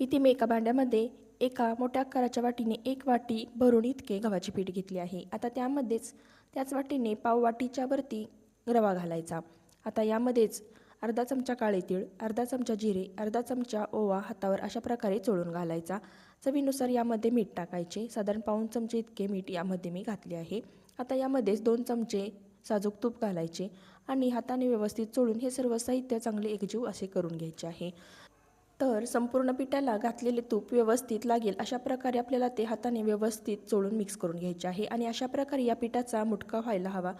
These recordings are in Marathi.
इथे मी एका भांड्यामध्ये एका मोठ्या आकाराच्या वाटीने 1 वाटी भरून इतके गव्हाचे पीठ घेतले आहे। आता त्यामध्येच त्याच वाटीने पाव वाटीच्या वरती रवा घालायचा। आता यामध्येच अर्धा चमचा काळे तीळ, अर्धा चमचा जिरे, अर्धा चमचा ओवा हातावर अशा प्रकारे चोळून घालायचा। चवीनुसार यामध्ये मीठ टाकायचे। साधारण पाऊण चमचे इतके मीठ यामध्ये मी घातले आहे। आता यामध्येच 2 चमचे साजूक तूप घालायचे आणि हाताने व्यवस्थित चोळून हे सर्व साहित्य चांगले एकजीव असे करून घ्यायचे आहे। तर संपूर्ण पिठाला घातलेले तूप व्यवस्थित लागेल अशा प्रकारे आपल्याला ते हाताने व्यवस्थित चोळून मिक्स करून घ्यायचे आहे आणि अशा प्रकारे या पिठाचा मुटका व्हायला हवा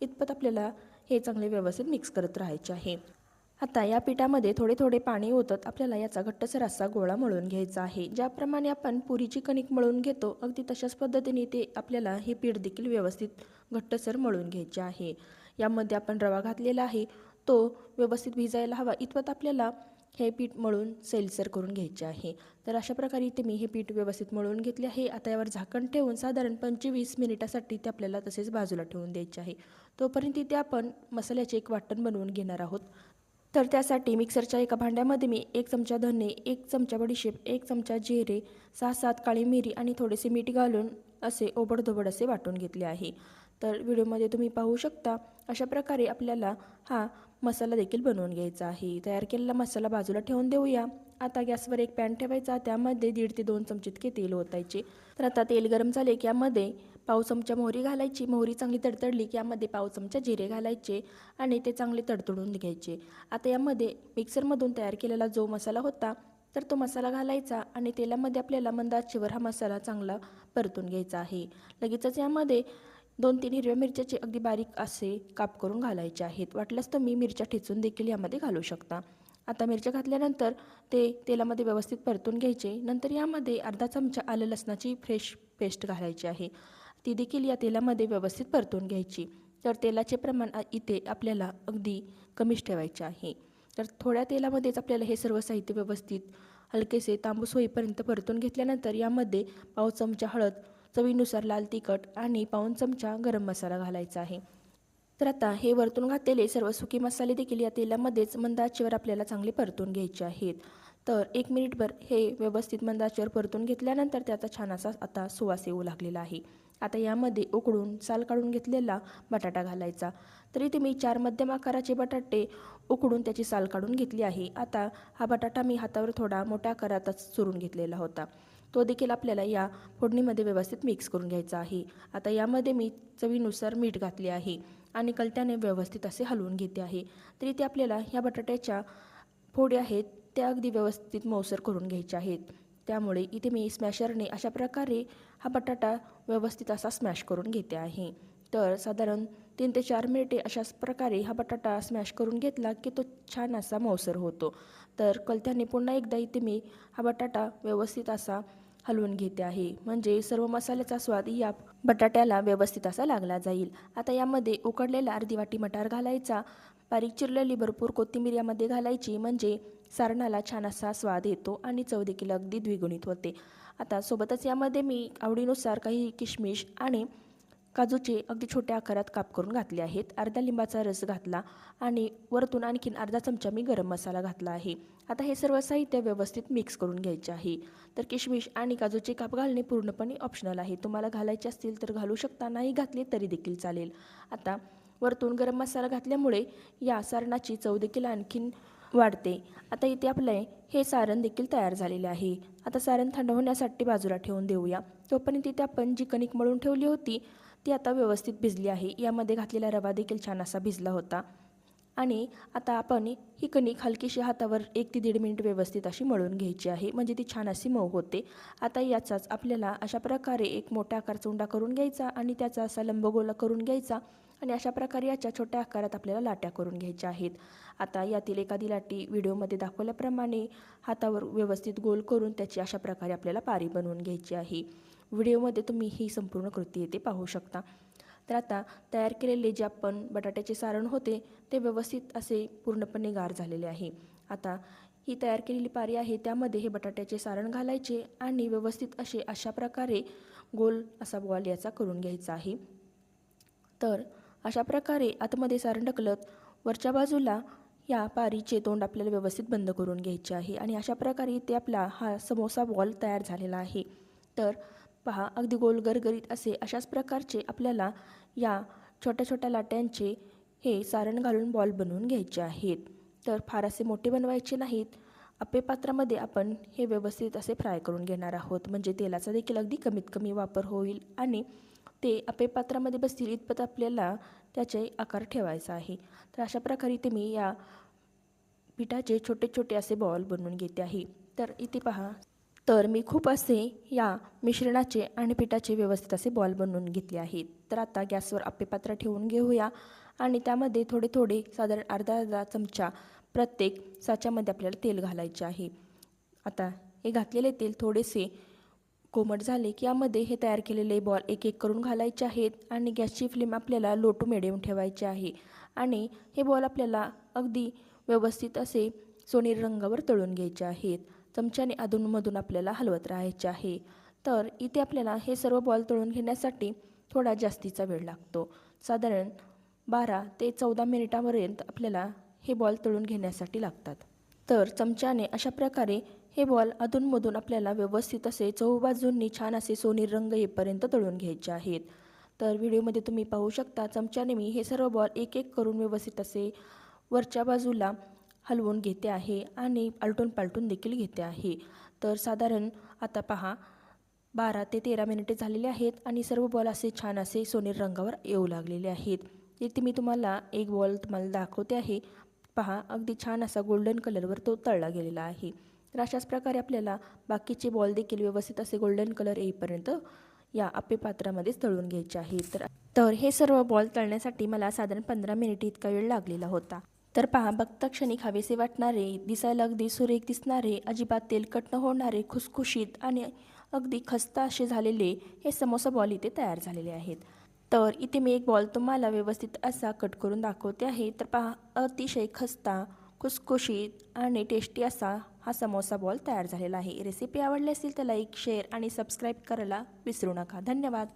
इतपत आपल्याला हे चांगले व्यवस्थित मिक्स करत राहायचे आहे। आता या पिठामध्ये थोडे थोडे पाणी ओतत आपल्याला याचा घट्टसर असा गोळा मळून घ्यायचा आहे। ज्याप्रमाणे आपण पुरीची कणिक मळून घेतो अगदी तशाच पद्धतीने ते आपल्याला हे पीठ देखील व्यवस्थित घट्टसर मळून घ्यायचे आहे। यामध्ये आपण रवा घातलेला आहे तो व्यवस्थित भिजायला हवा इतपत आपल्याला हे पीठ मळून सैलसर करून घ्यायचे आहे। तर अशा प्रकारे इथे मी हे पीठ व्यवस्थित मळून घेतले आहे। आता यावर झाकण ठेवून साधारण 25 मिनिटासाठी ते आपल्याला तसेच बाजूला ठेवून द्यायचे आहे। तोपर्यंत इथे आपण मसाल्याचे एक वाटण बनवून घेणार आहोत। तर त्यासाठी मिक्सरच्या एका भांड्यामध्ये मी 1 चमचा धने, 1 चमचा बडीशेप, 1 चमचा जिरे, 6-7 काळी मिरी आणि थोडेसे मीठ घालून असे ओबडधोबड असे वाटून घेतले आहे। तर व्हिडिओमध्ये तुम्ही पाहू शकता अशा प्रकारे आपल्याला हा मसाला देखील बनवून घ्यायचा आहे। तयार केलेला मसाला बाजूला ठेवून देऊया। आता गॅसवर एक पॅन ठेवायचा, त्यामध्ये 1.5 ते 2 चमचे इतके तेल ओतायचे। तर आता तेल गरम झाले की यामध्ये पाव चमचा मोहरी घालायची। मोहरी चांगली तडतडली की यामध्ये पाव चमचा जिरे घालायचे आणि ते चांगले तडतडून घ्यायचे। आता यामध्ये मिक्सरमधून तयार केलेला जो मसाला होता तर तो मसाला घालायचा आणि तेलामध्ये आपल्याला मंद आचेवर हा मसाला चांगला परतून घ्यायचा आहे। लगेचच यामध्ये 2-3 हिरव्या मिरच्याचे अगदी बारीक असे काप करून घालायचे आहेत। वाटल्यास तुम्ही मिरच्या ठेचून देखील यामध्ये घालू शकता। आता मिरच्या घातल्यानंतर ते तेलामध्ये व्यवस्थित परतून घ्यायचे। नंतर यामध्ये अर्धा चमचा आलं लसणाची फ्रेश पेस्ट घालायची आहे, ती देखील या तेलामध्ये व्यवस्थित परतून घ्यायची। तर तेलाचे प्रमाण इथे आपल्याला अगदी कमीच ठेवायचे आहे। तर थोड्या तेलामध्येच आपल्याला हे सर्व साहित्य व्यवस्थित हलकेसे तांबूस होईपर्यंत परतून घेतल्यानंतर यामध्ये पाव चमचा हळद, चवीनुसार लाल तिखट आणि पाऊण चमचा गरम मसाला घालायचा आहे। तर आता हे वरतून घातलेले सर्व सुके मसाले देखील या तेलामध्येच मंद आचेवर आपल्याला चांगले परतून घ्यायचे आहेत। तर 1 मिनिटभर हे व्यवस्थित मंद आचेवर परतून घेतल्यानंतर त्याचा छान असा आता सुवास येऊ लागलेला आहे। आता यामध्ये उकडून साल काढून घेतलेला बटाटा घालायचा। तर इथे मी 4 मध्यम आकाराचे बटाटे उकडून त्याची साल काढून घेतली आहे। आता हा बटाटा मी हातावर थोडा मोठ्या आकारातच चुरून घेतलेला होता, तो देखील आपल्याला या फोडणीमध्ये व्यवस्थित मिक्स करून घ्यायचा आहे। आता यामध्ये मी चवीनुसार मीठ घातले आहे आणि कलत्याने व्यवस्थित असे हलवून घेते आहे। तर इथे आपल्याला ह्या बटाट्याच्या फोडी आहेत त्या अगदी व्यवस्थित मऊसर करून घ्यायच्या आहेत। त्यामुळे इथे मी स्मॅशरने अशा प्रकारे हा बटाटा व्यवस्थित असा स्मॅश करून घेते आहे। तर साधारण 3 ते 4 मिनिटे अशाच प्रकारे हा बटाटा स्मॅश करून घेतला की तो छान असा मऊसर होतो। तर कलत्याने पुन्हा एकदा इथे मी हा बटाटा व्यवस्थित असा हलवून घेते आहे, म्हणजे सर्व मसाल्याचा स्वाद या बटाट्याला व्यवस्थित असा लागला जाईल। आता यामध्ये उकडलेला अर्धी वाटी मटार घालायचा, बारीक चिरलेली भरपूर कोथिंबीर यामध्ये घालायची, म्हणजे सारणाला छान असा स्वाद येतो आणि चव देखील अगदी द्विगुणित होते। आता सोबतच यामध्ये मी आवडीनुसार काही किशमिश आणि काजूचे अगदी छोट्या आकारात काप करून घातले आहेत। अर्धा लिंबाचा रस घातला आणि वरतून आणखीन अर्धा चमचा मी गरम मसाला घातला आहे। आता हे सर्व साहित्य व्यवस्थित मिक्स करून घ्यायचे आहे। तर किशमिश आणि काजूचे काप घालणे पूर्णपणे ऑप्शनल आहे, तुम्हाला घालायचे असतील तर घालू शकता, नाही घातले तरी देखील चालेल। आता वरतून गरम मसाला घातल्यामुळे या सारणाची चव देखील आणखीन वाढते। आता इथे आपले हे सारण देखील तयार झालेले आहे। आता सारण थंड होण्यासाठी बाजूला ठेवून देऊया। तोपर्यंत इथे आपण जी कणिक मळून ठेवली होती ती आता व्यवस्थित भिजली आहे। यामध्ये घातलेला रवा देखील छान असा भिजला होता आणि आता आपण ही कणिक हलकीशी हातावर 1 ते 1.5 मिनिट व्यवस्थित अशी मळून घ्यायची आहे, म्हणजे ती छान अशी मऊ होते। आता याचाच आपल्याला अशा प्रकारे एक मोठ्या आकारचा उंडा करून घ्यायचा आणि त्याचा असा लंबगोल करून घ्यायचा आणि अशा प्रकारे याच्या छोट्या आकारात आपल्याला लाट्या करून घ्यायच्या आहेत। आता यातील एखादी लाटी व्हिडिओमध्ये दाखवल्याप्रमाणे हातावर व्यवस्थित गोल करून त्याची अशा प्रकारे आपल्याला पारी बनवून घ्यायची आहे। व्हिडिओमध्ये तुम्ही ही संपूर्ण कृती येथे पाहू शकता। तर आता तयार केलेले जे आपण बटाट्याचे सारण होते ते व्यवस्थित असे पूर्णपणे गार झालेले आहे। आता ही तयार केलेली पारी आहे त्यामध्ये हे बटाट्याचे सारण घालायचे आणि व्यवस्थित अशा प्रकारे गोल असा बॉल याचा करून घ्यायचा आहे। तर अशा प्रकारे आतमध्ये सारण ढकलत वरच्या बाजूला या पारीचे तोंड आपल्याला व्यवस्थित बंद करून घ्यायचे आहे आणि अशा प्रकारे इथे आपला हा समोसा बॉल तयार झालेला आहे। तर पहा, अगदी गोल गरगरीत असे अशाच प्रकारचे आपल्याला या छोट्या छोट्या लाट्यांचे हे सारण घालून बॉल बनवून घ्यायचे आहेत। तर फार असे मोठे बनवायचे नाहीत। आप्पे पात्रामध्ये आपण हे व्यवस्थित असे फ्राय करून घेणार आहोत, म्हणजे तेलाचा देखील अगदी कमीत कमी वापर होईल आणि ते आप्पे पात्रामध्ये बसतील इतपत आपल्याला त्याचे आकार ठेवायचा आहे। तर अशा प्रकारे इथे मी या पिठाचे छोटे छोटे असे बॉल बनवून घेते आहे। तर इथे पहा, तर मी खूप असे या मिश्रणाचे आणि पिठाचे व्यवस्थित असे बॉल बनवून घेतले आहेत। तर आता गॅसवर आप्पे पात्र ठेवून घेऊया आणि त्यामध्ये थोडे थोडे साधारण अर्धा चमचा प्रत्येक साच्यामध्ये आपल्याला तेल घालायचे आहे। आता हे घातलेले तेल थोडेसे कोमट झाले की यामध्ये हे तयार केलेले बॉल एक एक करून घालायचे आहेत आणि गॅसची फ्लेम आपल्याला लो टू मिडियम ठेवायची आहे आणि हे बॉल आपल्याला अगदी व्यवस्थित असे सोनेरी रंगावर तळून घ्यायचे आहेत। चमच्याने अधूनमधून आपल्याला हलवत राहायचे आहे। तर इथे आपल्याला हे सर्व बॉल तळून घेण्यासाठी थोडा जास्तीचा वेळ लागतो। साधारण 12 ते 14 मिनिटांपर्यंत आपल्याला हे बॉल तळून घेण्यासाठी लागतात। तर चमच्याने अशा प्रकारे हे बॉल अधूनमधून आपल्याला व्यवस्थित असे चहूबाजूंनी छान असे सोनेरी रंग येईपर्यंत तळून घ्यायचे आहेत। तर व्हिडिओमध्ये तुम्ही पाहू शकता, चमच्याने मी हे सर्व बॉल एक एक करून व्यवस्थित असे वरच्या बाजूला हलवून घेते आहे आणि आलटून पालटून देखील घेते आहे। तर साधारण आता पहा, 12 ते 13 मिनिटे झालेले आहेत आणि सर्व बॉल असे छान असे सोनेरी रंगावर येऊ लागलेले आहेत। इथे मी तुम्हाला एक बॉल दाखवते आहे। पहा, अगदी छान असा गोल्डन कलरवर तो तळला गेलेला आहे। तर अशाच प्रकारे आपल्याला बाकीचे बॉल देखील व्यवस्थित असे गोल्डन कलर येईपर्यंत या आप्पे पात्रामध्येच तळून घ्यायचे आहेत। तर हे सर्व बॉल तळण्यासाठी मला साधारण 15 मिनिटे इतका वेळ लागलेला होता। तर पहा, बघता क्षणी खावेसे वाटणारे, दिसायला अगदी सुरेख दिसणारे, अजिबात तेलकट न होणारे, खुसखुशीत आणि अगदी खस्ता असे झालेले हे समोसा बॉल इथे तयार झालेले आहेत। तर इथे मी एक बॉल तुम्हाला व्यवस्थित असा कट करून दाखवते आहे। तर पहा, अतिशय खस्ता, खुसखुशीत आणि टेस्टी असा हा समोसा बॉल तयार झालेला आहे। रेसिपी आवडली असेल तर लाईक, शेअर आणि सबस्क्राईब करायला विसरू नका। धन्यवाद।